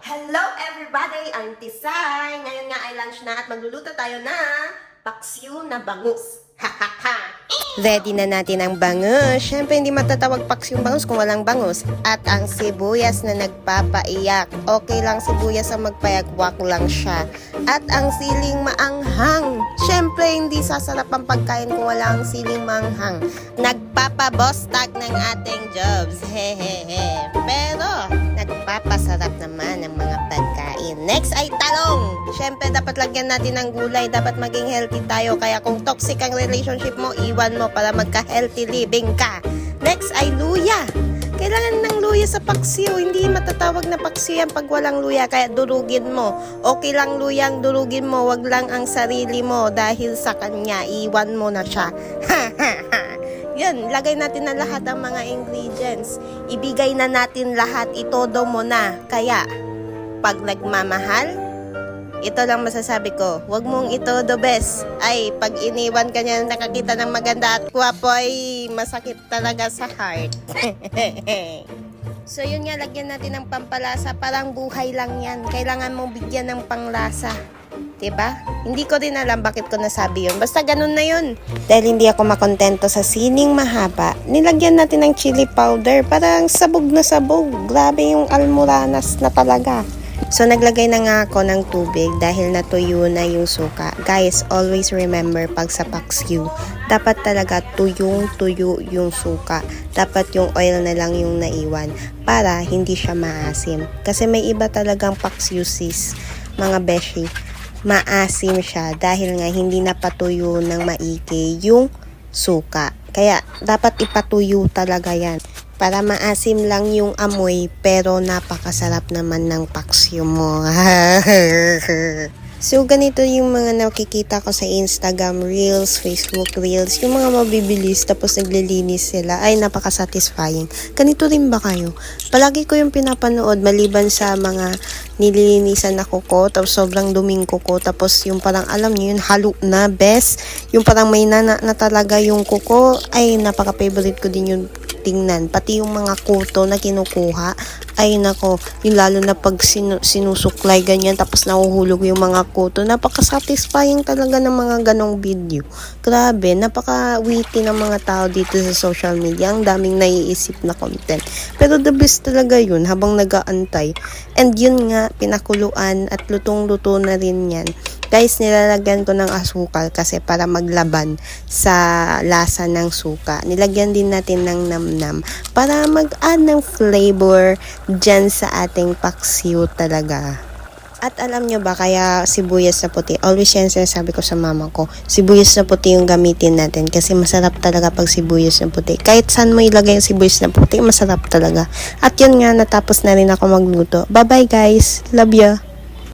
Hello everybody! I'm Tisay! Ngayon nga ay lunch na at magluluto tayo na paksiw na bangus. Ready na natin ang bangus. Siyempre hindi matatawag paksiw bangus kung walang bangus. At ang sibuyas na nagpapaiyak. Okay lang sibuyas ang magpayagwak lang siya. At ang siling maanghang. Siyempre hindi sasarap ang pagkain kung wala ang siling maanghang. Nagpapabostag ng ating jobs. Hehehe. Pero nagpapasarap naman ang mga pagkain. Next ay talong. Siyempre dapat lagyan natin ng gulay. Dapat maging healthy tayo. Kaya kung toxic ang relationship mo, iwan mo para magka-healthy living ka. Next ay luya. Kailangan ng luya sa paksiw. Hindi matatawag na paksiw yan pag walang luya. Kaya durugin mo. Okay lang luyang durugin mo. Wag lang ang sarili mo dahil sa kanya. Iwan mo na siya. Yan, lagay natin na lahat ang mga ingredients. Ibigay na natin lahat. Itodo mo na. Kaya, pag nagmamahal, ito lang masasabi ko, wag mong itodo bes. Ay, pag iniwan ka niya nakakita ng maganda at gwapo, ay masakit talaga sa heart. So yun nga, lagyan natin ng pampalasa. Parang buhay lang yan. Kailangan mong bigyan ng panglasa. Diba? Hindi ko din alam bakit ko nasabi yun. Basta ganun na yun. Dahil hindi ako makontento sa sining mahaba, nilagyan natin ng chili powder. Parang sabog na sabog. Grabe yung almoranas na talaga. So, naglagay na nga ako ng tubig dahil natuyo na yung suka. Guys, always remember pag sa paksiw, dapat talaga tuyong-tuyo yung suka. Dapat yung oil na lang yung naiwan para hindi siya maasim. Kasi may iba talagang paksiw sis, mga beshi. Maasim siya dahil nga hindi napatuyo ng maigi yung suka. Kaya, dapat ipatuyo talaga yan. Para maasim lang yung amoy, pero napakasarap naman ng paksiw mo. So, ganito yung mga nakikita ko sa Instagram Reels, Facebook Reels, yung mga mabibilis tapos naglilinis sila. Ay, napaka-satisfying. Ganito rin ba kayo? Palagi ko yung pinapanood, maliban sa mga nililinisan na kuko, tapos sobrang duming kuko, tapos yung parang alam niyo yun, halo na, best. Yung parang may nana na talaga yung kuko, ay napaka-favorite ko din yung tingnan. Pati yung mga kuto na kinukuha, ay nako, yung lalo na pag sinusuklay ganyan, tapos nahuhulog yung mga kuto. Napaka-satisfying talaga ng mga ganong video. Grabe, napaka-witty ng mga tao dito sa social media. Ang daming naiisip na content. Pero the best talaga yun habang nag-aantay. And yun nga, pinakuluan at lutong-luto na rin yan. Guys, nilalagyan ko ng asukal kasi para maglaban sa lasa ng suka. Nilagyan din natin ng namnam para mag-add ng flavor dyan sa ating paksiw talaga. At alam nyo ba, kaya sibuyas na puti, always yan sinasabi ko sa mama ko, sibuyas na puti yung gamitin natin kasi masarap talaga pag sibuyas na puti. Kahit saan mo ilagay yung sibuyas na puti, masarap talaga. At yun nga, natapos na rin ako magluto. Bye bye guys, love ya!